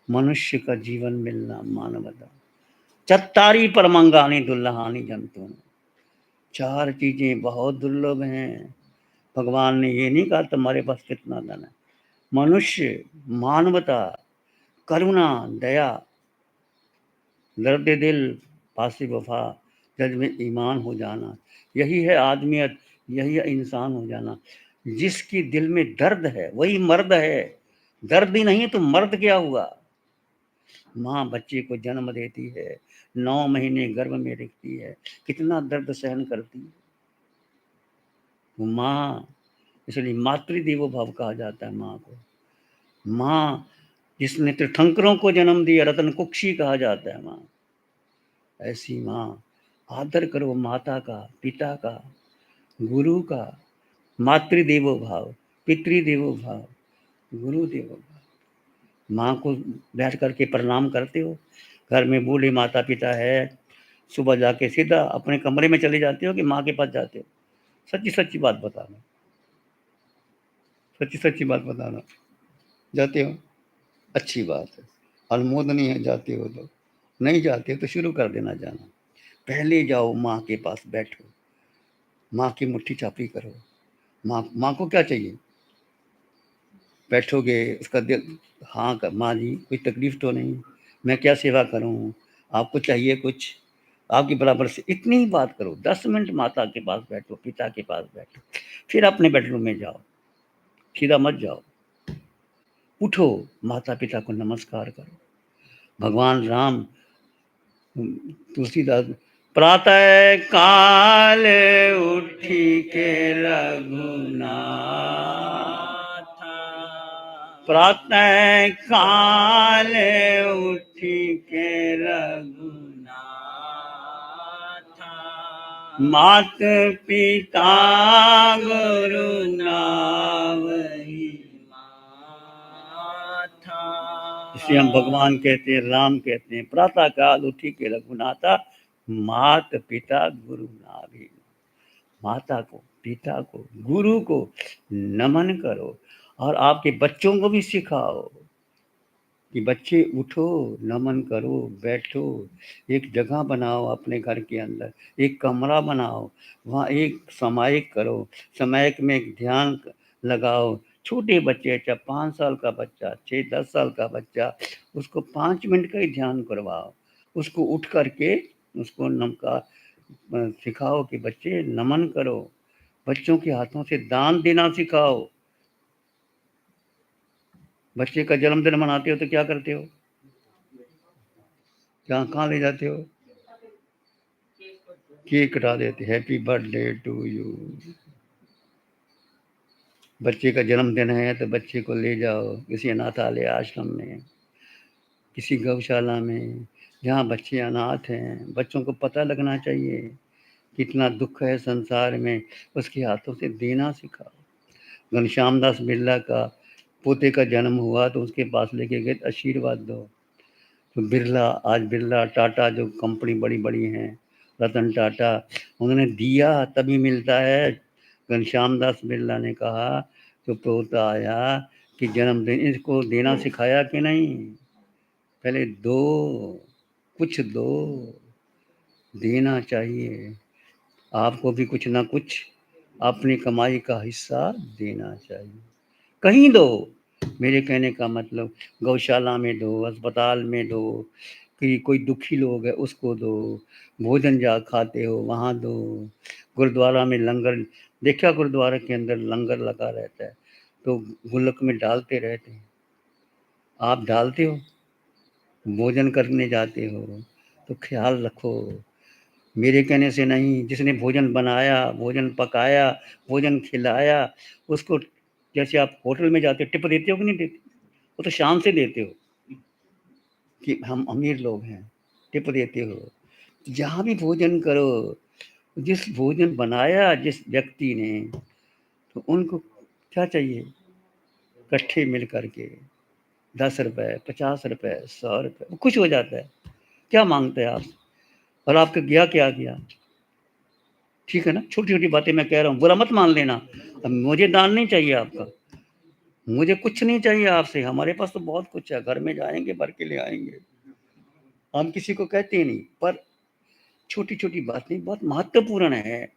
मनुष्य का जीवन मिलना, मानवता। चत्तारी परमंगानी दुल्लहानी जंतुनो, चार चीजें बहुत दुर्लभ हैं। भगवान ने ये नहीं कहा तुम्हारे पास कितना धन है। मनुष्य, मानवता, करुणा, दया, दर्द दिल, पासी वफा, जज में ईमान हो जाना, यही है आदमियत, यही है इंसान हो जाना। जिसकी दिल में दर्द है वही मर्द है। दर्द ही नहीं तो मर्द क्या हुआ। माँ बच्चे को जन्म देती है, 9 महीने गर्भ में रखती है, कितना दर्द सहन करती है वो माँ। इसलिए मातृदेवो भव कहा जाता है माँ को। माँ जिसने तीर्थंकरों को जन्म दिया, रतन कुक्षी कहा जाता है माँ। ऐसी माँ, आदर करो माता का, पिता का, गुरु का। मातृदेवो भाव, पितृदेवो भाव, गुरु देवो भाव। माँ को बैठ करके प्रणाम करते हो। घर में बूढ़े माता पिता है, सुबह जाके सीधा अपने कमरे में चले जाते हो कि माँ के पास जाते हो। सच्ची सच्ची बात बताना, सच्ची सच्ची बात बताना। जाते हो, अच्छी बात है। अनुमोदनी है जाते हो तो। नहीं जाते हो तो शुरू कर देना जाना। पहले जाओ माँ के पास बैठो, माँ की मुट्ठी चापी करो। माँ को क्या चाहिए। बैठोगे उसका दिल, हाँ कर माँ जी कोई तकलीफ तो नहीं, मैं क्या सेवा करूँ, आपको चाहिए कुछ, आपके बराबर से इतनी ही बात करो। 10 मिनट माता के पास बैठो, पिता के पास बैठो, फिर अपने बेडरूम में जाओ, सीधा मत जाओ। उठो, माता पिता को नमस्कार करो। भगवान राम, तुलसीदास, प्रातः काल उठी के रघुनाथ, प्रातः काल उठी के रघुनाथ, मात पिता गुरु नावही माथा। इसे हम भगवान कहते हैं, राम कहते हैं। प्रातः काल उठी के रघुनाथा, मात पिता गुरु नाभि। माता को, पिता को, गुरु को नमन करो। और आपके बच्चों को भी सिखाओ कि बच्चे उठो, नमन करो, बैठो। एक जगह बनाओ अपने घर के अंदर, एक कमरा बनाओ, वहाँ एक समायिक करो। समायिक में एक ध्यान लगाओ। छोटे बच्चे, चाहे 5 साल का बच्चा, 6-10 साल का बच्चा, उसको 5 मिनट का ही ध्यान करवाओ। उसको उठ करके उसको नमका सिखाओ कि बच्चे नमन करो। बच्चों के हाथों से दान देना सिखाओ। बच्चे का जन्मदिन मनाते हो तो क्या करते हो, कहाँ ले जाते हो, केक कटा देते, हैप्पी बर्थडे टू यू। बच्चे का जन्मदिन है तो बच्चे को ले जाओ किसी अनाथालय आश्रम में, किसी गौशाला में, जहाँ बच्चे अनाथ हैं। बच्चों को पता लगना चाहिए कितना दुख है संसार में, उसके हाथों से देना सिखाओ। घनश्याम दास बिरला का पोते का जन्म हुआ तो उसके पास लेके गए, आशीर्वाद दो। तो बिरला, आज बिरला टाटा जो कंपनी बड़ी बड़ी हैं, रतन टाटा, उन्होंने दिया तभी मिलता है। घनश्याम दास बिरला ने कहा तो पोता आया कि जन्मदिन, इसको देना सिखाया कि नहीं, पहले दो, कुछ दो, देना चाहिए। आपको भी कुछ ना कुछ अपनी कमाई का हिस्सा देना चाहिए। कहीं दो, मेरे कहने का मतलब गौशाला में दो, अस्पताल में दो, कि कोई दुखी लोग है उसको दो, भोजन जा खाते हो वहाँ दो। गुरुद्वारा में लंगर देखा, गुरुद्वारा के अंदर लंगर लगा रहता है तो गुल्लक में डालते रहते हैं। आप डालते हो, भोजन करने जाते हो तो ख्याल रखो। मेरे कहने से नहीं, जिसने भोजन बनाया, भोजन पकाया, भोजन खिलाया, उसको, जैसे आप होटल में जाते हो टिप देते हो कि नहीं देते, वो तो शान से देते हो कि हम अमीर लोग हैं, टिप देते हो। जहाँ भी भोजन करो, जिस भोजन बनाया जिस व्यक्ति ने, तो उनको क्या चाहिए, इकट्ठे मिल करके 10 रुपए, 50 रुपए, 100 रुपए, वो खुश हो जाता है। क्या मांगते हैं आप? और आपके गया क्या गया? ठीक है ना? छोटी छोटी बातें मैं कह रहा हूँ, बुरा मत मान लेना। अब मुझे दान नहीं चाहिए आपका, मुझे कुछ नहीं चाहिए आपसे, हमारे पास तो बहुत कुछ है, घर में जाएंगे भर के ले आएंगे, हम किसी को कहते ही नहीं। पर छोटी छोटी बातें बहुत महत्वपूर्ण है।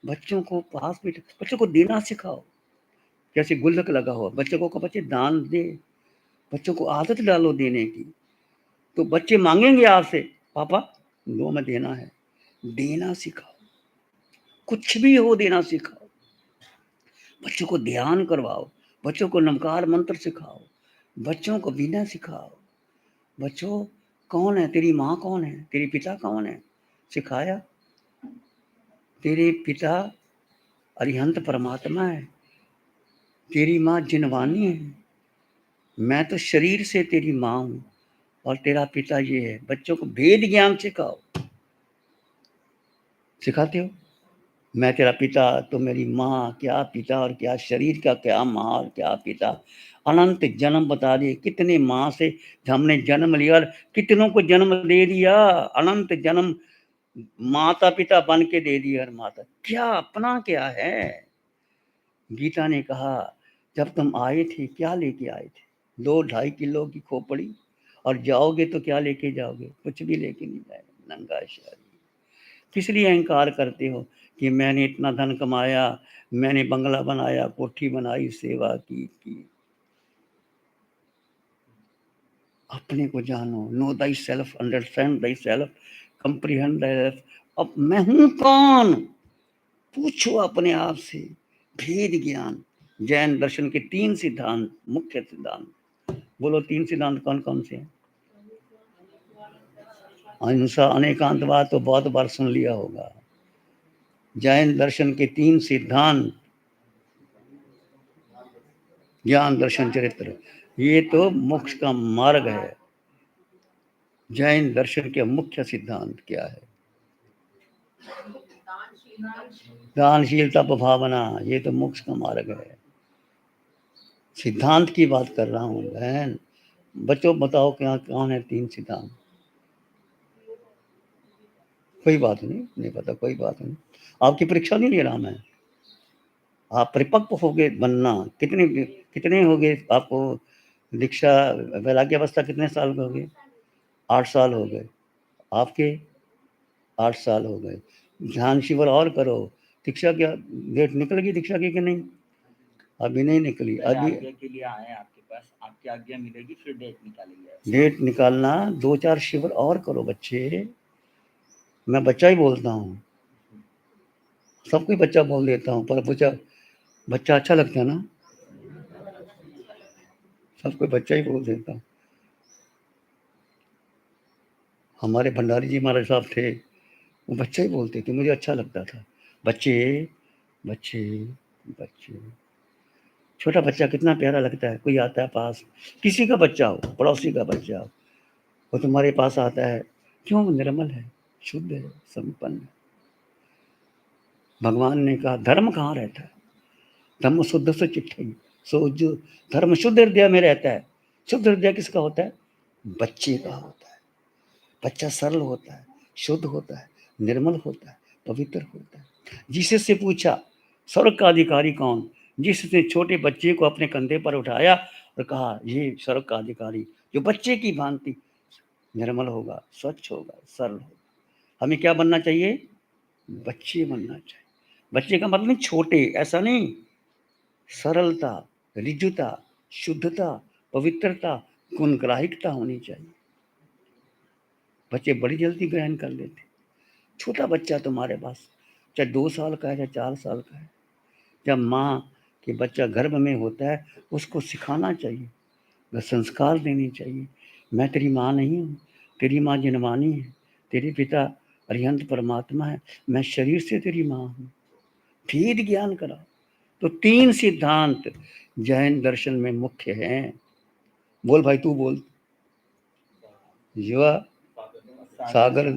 बच्चों को पास में, बच्चों को देना सिखाओ। जैसे गुल्लक लगा हुआ, बच्चों को बच्चे दान दे, बच्चों को आदत डालो देने की। तो बच्चे मांगेंगे आपसे, पापा दो, में देना है। देना सिखाओ, कुछ भी हो देना सिखाओ। बच्चों को ध्यान करवाओ, बच्चों को नमकार मंत्र सिखाओ, बच्चों को विनय सिखाओ। बच्चों, कौन है तेरी माँ, कौन है तेरी पिता, कौन है? सिखाया। तेरे पिता अरिहंत परमात्मा है, तेरी माँ जिनवानी है, मैं तो शरीर से तेरी माँ हूँ, और तेरा पिता ये है। बच्चों को भेद ज्ञान सिखाओ। सिखाते हो? मैं तेरा पिता, तो मेरी माँ, क्या पिता और क्या शरीर का, क्या माँ और क्या पिता। अनंत जन्म बता दिए, कितने माँ से हमने जन्म लिया और कितनों को जन्म दे दिया। अनंत जन्म माता पिता बन के दे दिया। और माता क्या अपना क्या है? गीता ने कहा, जब तुम आए थे क्या लेके आए थे? 2-2.5 किलो की खोपड़ी, और जाओगे तो क्या लेके जाओगे? कुछ भी लेके नहीं जाएगा, नंगा शरीर। किस लिए अहंकार करते हो कि मैंने इतना धन कमाया, मैंने बंगला बनाया, कोठी बनाई, सेवा की? अपने को जानो, no thy self, understand thy self, comprehend thy self. अब मैं हूं कौन? पूछो अपने आप से। भेद ज्ञान। जैन दर्शन के 3 सिद्धांत, मुख्य सिद्धांत। बोलो 3 सिद्धांत कौन कौन से हैं? अहिंसा, अनेकांतवाद तो बहुत बार सुन लिया होगा। जैन दर्शन के 3 सिद्धांत, ज्ञान दर्शन चरित्र, ये तो मोक्ष का मार्ग है। जैन दर्शन के मुख्य सिद्धांत क्या है? दानशील, तप, भावना, ये तो मोक्ष का मार्ग है। सिद्धांत की बात कर रहा हूँ बहन। बच्चों बताओ क्या कौन है 3 सिद्धांत? कोई बात नहीं, नहीं पता, कोई बात नहीं। आपकी परीक्षा नहीं ले रहा मैं। आप परिपक्व हो गए बनना। कितने कितने हो गए आपको दीक्षा, वैराग्य अवस्था कितने साल के हो गए? 8 साल हो गए आपके। 8 साल हो गए। ध्यान शिविर और करो। दीक्षा क्या डेट निकल गई दीक्षा की कि नहीं? अभी नहीं निकली। अभी
आज्ञा के लिए आए आपके पास, आपकी आज्ञा मिलेगी फिर डेट निकालेंगे।
डेट निकालना, 2-4 शिविर और करो बच्चे। मैं बच्चा ही बोलता हूँ, सबको बच्चा बोल देता हूँ, पर बच्चा बच्चा अच्छा लगता है ना, सबको बच्चा ही बोल देता हूँ। हमारे भंडारी जी महाराज साहब थे, वो बच्चा ही बोलते थे, मुझे अच्छा लगता था। बच्चे बच्चे बच्चे। छोटा बच्चा कितना प्यारा लगता है। कोई आता है पास, किसी का बच्चा हो, पड़ोसी का बच्चा हो, वो तुम्हारे पास आता है, क्यों? निर्मल है, शुद्ध है, संपन्न है। भगवान ने कहा धर्म कहाँ रहता है? धर्म शुद्ध से चिट्ठी। सो जो धर्म शुद्ध हृदय में रहता है। शुद्ध हृदय किसका होता है? बच्चे का होता है। बच्चा सरल होता है, शुद्ध होता है, निर्मल होता है, पवित्र होता है। जीसस से पूछा स्वर्ग का अधिकारी कौन? जिसने छोटे बच्चे को अपने कंधे पर उठाया और कहा ये स्वर्ग का अधिकारी, जो बच्चे की भांति निर्मल होगा, स्वच्छ होगा, सरल होगा। हमें क्या बनना चाहिए? बच्चे बनना चाहिए। बच्चे का मतलब नहीं छोटे, ऐसा नहीं। सरलता, ऋजुता, शुद्धता, पवित्रता, गुणग्राहिकता होनी चाहिए। बच्चे बड़ी जल्दी ग्रहण कर लेते। छोटा बच्चा तुम्हारे पास, चाहे 2 साल का है, चाहे 4 साल का है, जब माँ के बच्चा गर्भ में होता है, उसको सिखाना चाहिए, संस्कार देने चाहिए। मैं तेरी माँ नहीं हूँ, तेरी माँ जिनवानी है, तेरे पिता अरिहंत परमात्मा है, मैं शरीर से तेरी माँ हूँ। भेद ज्ञान करा। तो 3 सिद्धांत जैन दर्शन में मुख्य हैं। बोल भाई, तू बोल। युवा सागर,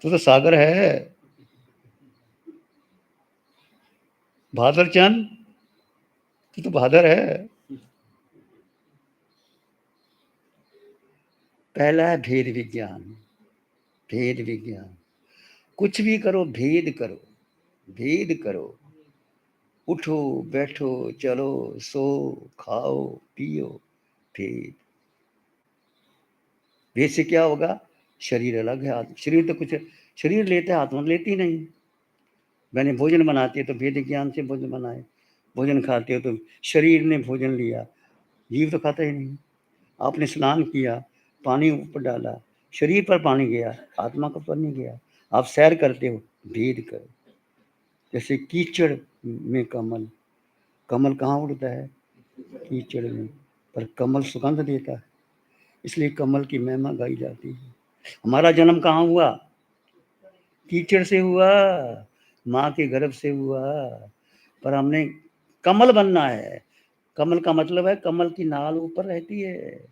तू तो सागर है। भादर चंद, तू तो भादर है। पहला है भेद विज्ञान। भेद विज्ञान, कुछ भी करो भेद करो, भेद करो। उठो बैठो चलो सो खाओ पियो, भेद। भेद से क्या होगा? शरीर अलग है, शरीर तो कुछ शरीर लेता है, आत्मा लेती नहीं। मैंने भोजन बनाती है तो भेद ज्ञान से भोजन बनाए। भोजन खाते हो तो शरीर ने भोजन लिया, जीव तो खाता ही नहीं। आपने स्नान किया, पानी ऊपर डाला, शरीर पर पानी गया, आत्मा को पर नहीं गया। आप सैर करते हो, भेद करो। जैसे कीचड़ में कमल, कमल कहाँ उड़ता है? कीचड़ में, पर कमल सुगंध देता है, इसलिए कमल की महिमा गाई जाती है। हमारा जन्म कहाँ हुआ? कीचड़ से हुआ, माँ के गर्भ से हुआ, पर हमने कमल बनना है। कमल का मतलब है कमल की नाल ऊपर रहती है।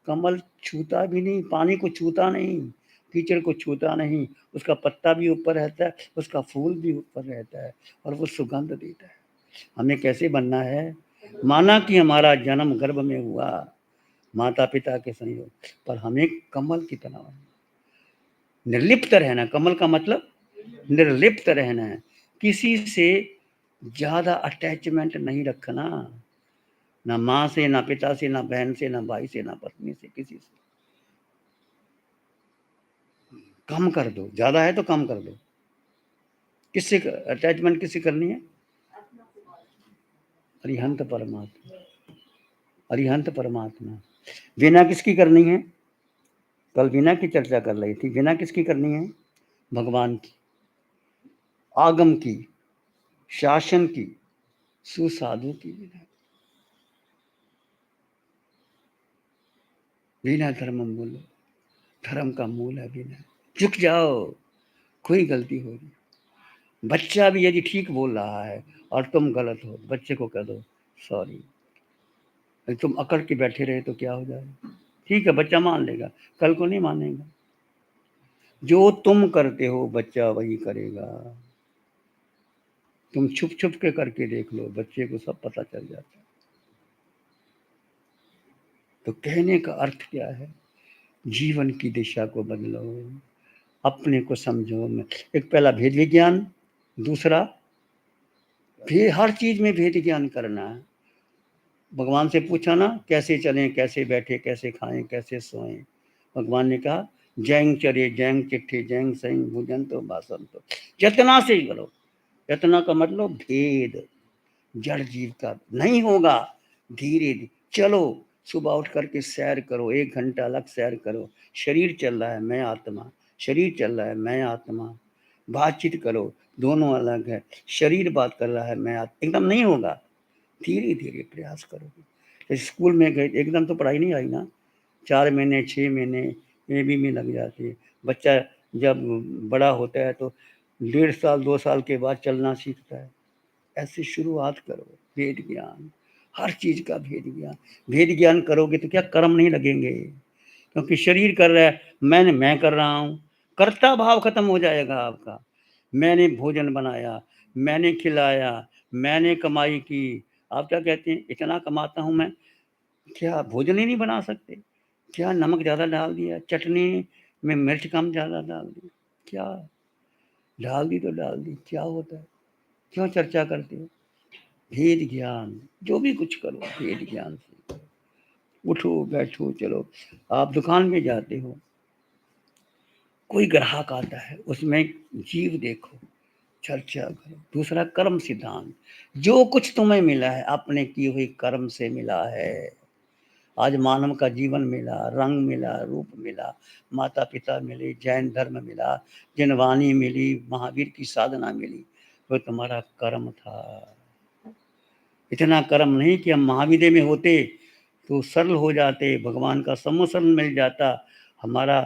कमल छूता भी नहीं, पानी को छूता नहीं, कीचड़ को छूता नहीं, उसका पत्ता भी ऊपर रहता है, उसका फूल भी ऊपर रहता है और वो सुगंध देता है। हमें कैसे बनना है? माना कि हमारा जन्म गर्भ में हुआ, माता पिता के संयोग, पर हमें कमल की तरह निर्लिप्त रहना। कमल का मतलब निर्लिप्त रहना है, किसी से ज्यादा अटैचमेंट नहीं रखना, ना माँ से, ना पिता से, ना बहन से, ना भाई से, ना पत्नी से, किसी से। कम कर दो, ज्यादा है तो कम कर दो। किससे अटैचमेंट किससे करनी है? अरिहंत परमात्मा, अरिहंत परमात्मा। बिना किसकी करनी है? कल बिना की चर्चा कर रही थी। बिना किसकी करनी है? भगवान की, आगम की, शासन की, सुसाधु की। बिना धर्म मूल, धर्म का मूल है बिना। झुक जाओ, कोई गलती हो रही, बच्चा भी यदि ठीक बोल रहा है और तुम गलत हो, बच्चे को कह दो सॉरी। तुम अकड़ के बैठे रहे तो क्या हो जाएगा? ठीक है, बच्चा मान लेगा, कल को नहीं मानेगा। जो तुम करते हो बच्चा वही करेगा। तुम छुप छुप के करके देख लो, बच्चे को सब पता चल जाता है। तो कहने का अर्थ क्या है? जीवन की दिशा को बदलो, अपने को समझो। एक पहला भेद विज्ञान, दूसरा हर चीज में भेद ज्ञान करना है। भगवान से पूछा ना, कैसे चलें, कैसे बैठे, कैसे खाएं, कैसे सोएं। भगवान ने कहा जैंग चरे जैंग चिट्ठे जैंग सैंग भुजन तो बासन तो, यतना से ही करो। यतना का मतलब भेद, जड़ जीव का नहीं होगा। धीरे धीरे चलो, सुबह उठ करके सैर करो, 1 घंटा अलग सैर करो। शरीर चल रहा है, मैं आत्मा, शरीर चल रहा है, मैं आत्मा। बातचीत करो, दोनों अलग है। शरीर बात कर रहा है, मैं एकदम नहीं होगा। धीरे धीरे प्रयास करोगे। जैसे स्कूल में गए, एकदम तो पढ़ाई नहीं आई ना। 4 महीने 6 महीने एबी में लग जाते हैं। बच्चा जब बड़ा होता है तो 1.5 साल 2 साल के बाद चलना सीखता है। ऐसे शुरुआत करो। भेद ज्ञान, हर चीज का भेद ज्ञान। भेद ज्ञान करोगे तो क्या कर्म नहीं लगेंगे, क्योंकि शरीर कर रहा है, मैं कर रहा हूँ, कर्ता भाव खत्म हो जाएगा आपका। मैंने भोजन बनाया, मैंने खिलाया, मैंने कमाई की। आप क्या कहते हैं? इतना कमाता हूँ मैं, क्या भोजन ही नहीं बना सकते? क्या नमक ज़्यादा डाल दिया, चटनी में मिर्च कम ज़्यादा डाल दी, क्या डाल दी तो डाल दी, क्या होता है? क्यों चर्चा करते हो? भेद ज्ञान, जो भी कुछ करो भेद ज्ञान से। उठो बैठो चलो। आप दुकान में जाते हो, कोई ग्राहक आता है, उसमें जीव देखो, चर्चा करो। दूसरा कर्म सिद्धांत, जो कुछ तुम्हें मिला है अपने किए हुए कर्म से मिला है। आज मानव का जीवन मिला, रंग मिला, रूप मिला, माता पिता मिले, जैन धर्म मिला, जनवाणी मिली, महावीर की साधना मिली, वो तुम्हारा कर्म था। इतना कर्म नहीं कि हम महाविद्या में होते तो सरल हो जाते, भगवान का सम्मोसन मिल जाता। हमारा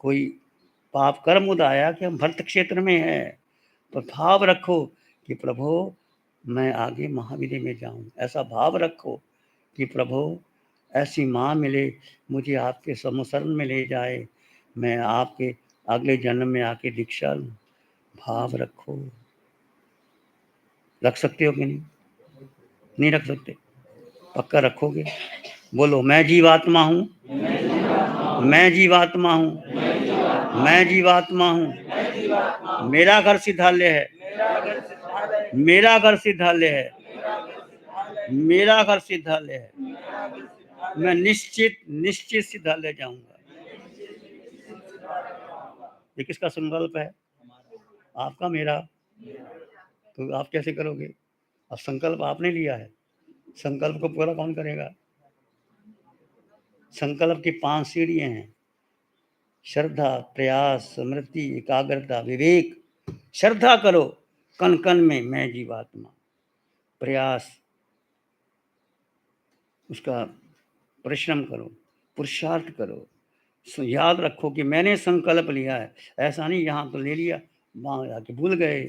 कोई पाप कर्म उदाया कि हम भरत क्षेत्र में है, तो भाव रखो कि प्रभु मैं आगे महाविद्या में जाऊं। ऐसा भाव रखो कि प्रभु ऐसी माँ मिले, मुझे आपके सम्मोसन में ले जाए, मैं आपके अगले जन्म में आके दीक्षा लूं। भाव रखो। रख सकते हो कि नहीं? नहीं रख सकते? पक्का रखोगे? बोलो मैं जीवात्मा हूँ, मैं जीवात्मा हूँ, मैं जीवात्मा हूँ। मेरा घर सिद्धालय है, मेरा घर सिद्धालय है, मेरा घर सिद्धालय है। मैं निश्चित निश्चित सिद्धालय जाऊंगा। ये किसका संकल्प है? आपका, मेरा। तो आप कैसे करोगे? अब संकल्प आपने लिया है, संकल्प को पूरा कौन करेगा? संकल्प की 5 सीढ़ियां हैं: श्रद्धा, प्रयास, स्मृति, एकाग्रता, विवेक। श्रद्धा करो कण कण में मैं जीवात्मा। प्रयास, उसका परिश्रम करो, पुरुषार्थ करो। याद रखो कि मैंने संकल्प लिया है, ऐसा नहीं यहाँ तो ले लिया वहां जाके भूल गए।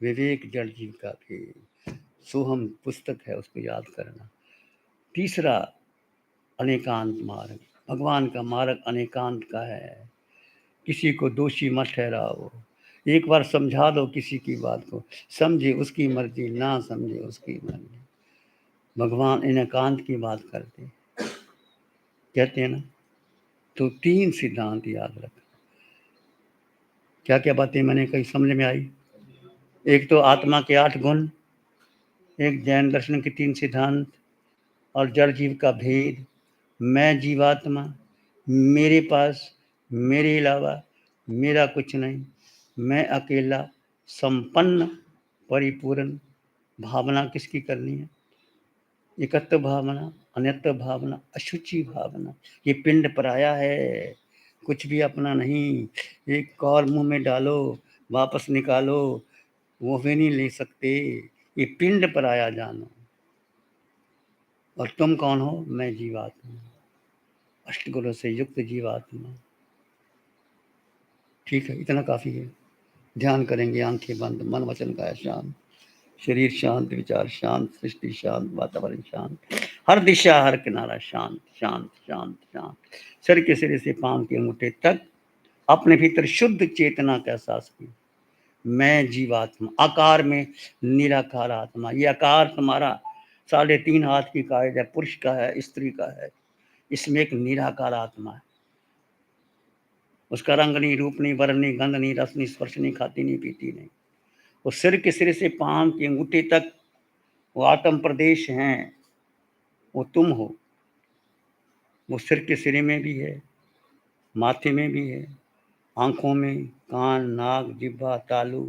विवेक जड़ जीव का भेद, सोहम पुस्तक है, उसको याद करना। तीसरा, अनेकांत मार्ग। भगवान का मार्ग अनेकांत का है। किसी को दोषी मत ठहराओ। एक बार समझा दो किसी की बात को, समझे उसकी मर्जी, ना समझे उसकी मर्जी। भगवान अनेकांत की बात करते कहते हैं ना। तो 3 सिद्धांत याद रख। क्या क्या बातें मैंने कही समझ में आई? एक तो आत्मा के 8 गुण, एक जैन दर्शन के 3 सिद्धांत, और जड़ जीव का भेद। मैं जीवात्मा, मेरे पास, मेरे अलावा मेरा कुछ नहीं, मैं अकेला, संपन्न, परिपूर्ण। भावना किसकी करनी है? एकत्व भावना, अन्यत्व भावना, अशुचि भावना। ये पिंड पराया है, कुछ भी अपना नहीं। एक और मुंह में डालो, वापस निकालो, वो भी नहीं ले सकते। ये पिंड पराया जानो। और तुम कौन हो? मैं जीवात्मा, अष्टगुणों से युक्त जीवात्मा। ठीक है, इतना काफी है। ध्यान करेंगे, आंखें बंद, मन वचन काया शांत, शरीर शांत, विचार शांत, सृष्टि शांत, वातावरण शांत, हर दिशा हर किनारा शांत शांत शांत शांत। सिर के सिरे से पांव के अंगूठे तक अपने भीतर शुद्ध चेतना का एहसास की। मैं जीवात्मा, आकार में निराकार आत्मा। ये आकार तुम्हारा 3.5 हाथ की कायद है, पुरुष का है, स्त्री का है। इसमें एक निराकार आत्मा है। उसका रंग नहीं, रूप नहीं, वर्ण नहीं, गंध नहीं, रस नहीं, स्पर्श नहीं, खाती नहीं, पीती नहीं। वो सिर के सिरे से पांव के अंगूठे तक वो आत्म प्रदेश हैं, वो तुम हो। वो सिर के सिरे में भी है, माथे में भी है, आंखों में, कान, नाक, जिह्वा, तालू,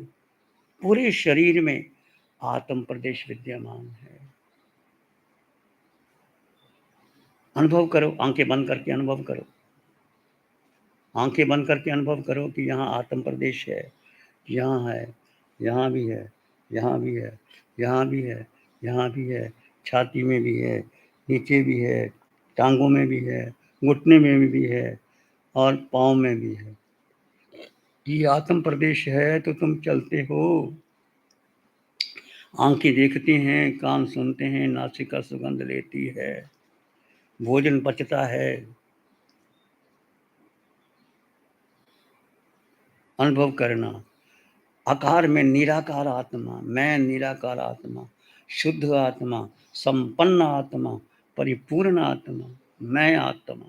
पूरे शरीर में आत्म प्रदेश विद्यमान है। अनुभव करो, आंखें बंद करके अनुभव करो। आंखें बंद करके अनुभव करो कि यहाँ आत्म प्रदेश है, यहाँ है, यहाँ भी है, यहाँ भी है, यहाँ भी है, यहाँ भी है, छाती में भी है, नीचे भी है, टांगों में भी है, घुटने में भी है, और पाँव में भी है। ये आत्म प्रदेश है तो तुम चलते हो। आंखें देखती हैं, कान सुनते हैं, नासिका सुगंध लेती है, भोजन पचता है। अनुभव करना, आकार में निराकार आत्मा, मैं निराकार आत्मा, शुद्ध आत्मा, संपन्न आत्मा, परिपूर्ण आत्मा, मैं आत्मा,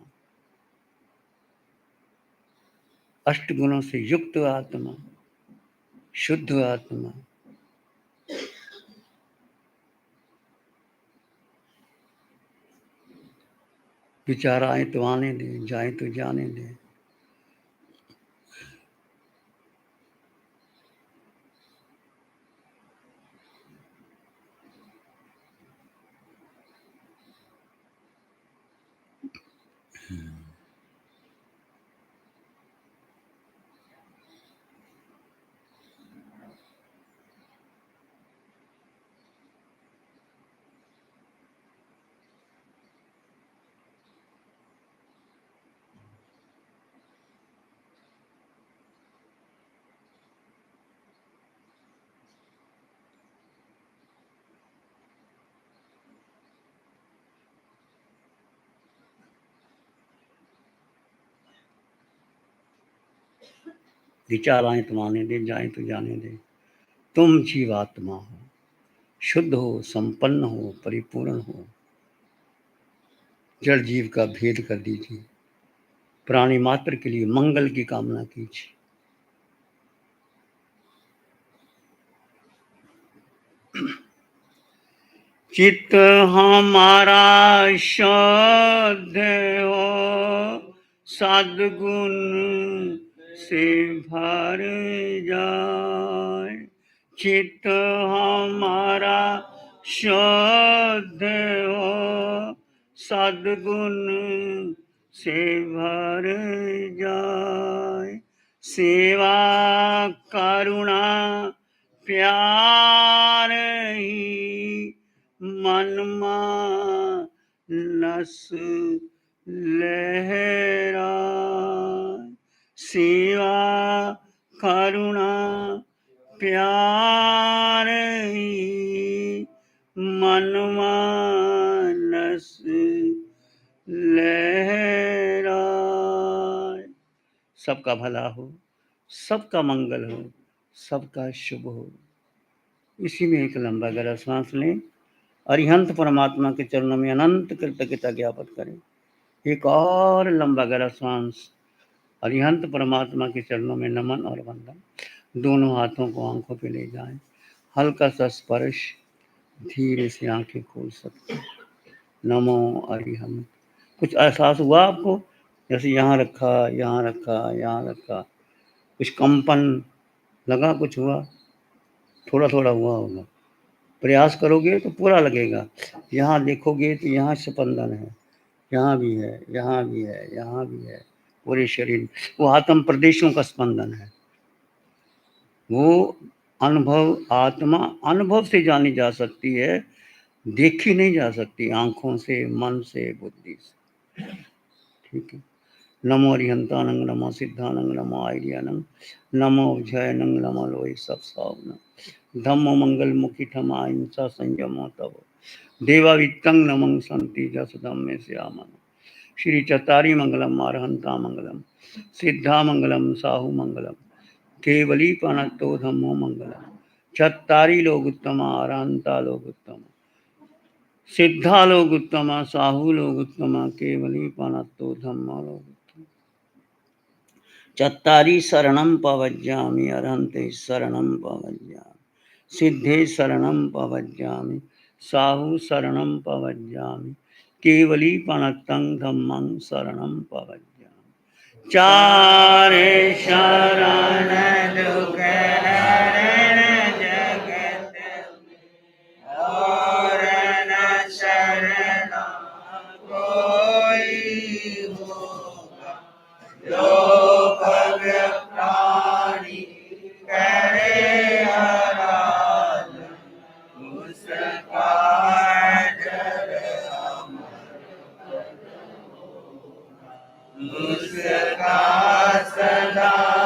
अष्ट गुणों से युक्त आत्मा, शुद्ध आत्मा। विचार आए तो आने दे, जाए तो जाने दे। विचार आए तो आने दे, जाए तो जाने दे। तुम जीवात्मा हो, शुद्ध हो, संपन्न हो, परिपूर्ण हो। जड़ जीव का भेद कर दीजिए। प्राणी मात्र के लिए मंगल की कामना कीजिए। चित्त हमारा शुद्ध हो, सद्गुण से भर जाए। चित्त हमारा शुद्ध हो, सद्गुण से भर जाए। सेवा करुणा प्यार ही मन मानस लहरा। सेवा करुणा प्यार ही मन मानस लहरा। सबका भला हो, सबका मंगल हो, सबका शुभ हो। इसी में एक लंबा गहरा सांस लें। अरिहंत परमात्मा के चरणों में अनंत कृतज्ञता ज्ञापन करें। एक और लंबा गहरा सांस। अरिहंत परमात्मा के चरणों में नमन और वंदन। दोनों हाथों को आंखों पे ले जाएं। हल्का सा स्पर्श, धीरे से आंखें खोल सकते हैं। नमो अरिहंत। कुछ एहसास हुआ आपको? जैसे यहाँ रखा, यहाँ रखा, यहाँ रखा, कुछ कंपन लगा, कुछ हुआ? थोड़ा थोड़ा हुआ होगा। प्रयास करोगे तो पूरा लगेगा। यहाँ देखोगे तो यहाँ स्पंदन है, यहाँ भी है, यहाँ भी है, यहाँ भी है। पूरे शरीर वो आत्म प्रदेशों का स्पंदन है। वो अनुभव, आत्मा अनुभव से जानी जा सकती है, देखी नहीं जा सकती आंखों से, मन से, बुद्धि से। ठीक है। नमो अरिहंतानंग, नमो सिद्धानंग, नमो आर्यानंग, नमो जयनंग, नमो लोई सब सावनंग। धम्मो मंगल मुखी ठमा हिंसा संयमो तब देवावित्तंग नमं संति जस धम्मे श्यामन। श्री चतारी मंगलम, अरहंता मंगलम, सिद्धा मंगलम, साहु मंगलम, केवली पनतो धम्मो मंगलम। चत्तारी लोग उत्तम, अरहंता लोग उत्तम, सिद्धा लोग उत्तम, साहु लोग उत्तम, केवली पनतो धम्मो लोग उत्तम। चत्तारी शरणं पवज्जामि, अरहन्ते शरणं पवज्जामि, सिद्धे शरणं पवज्जामि, साहु शरणं पवज्जामि, केवली पनतं धम्मं शरणं पवज्जामि। चारे शरण दुख हरण जगत और न शरण कोई होगा। लोक प्राणी करे आराधन, उसका जग उसका सदा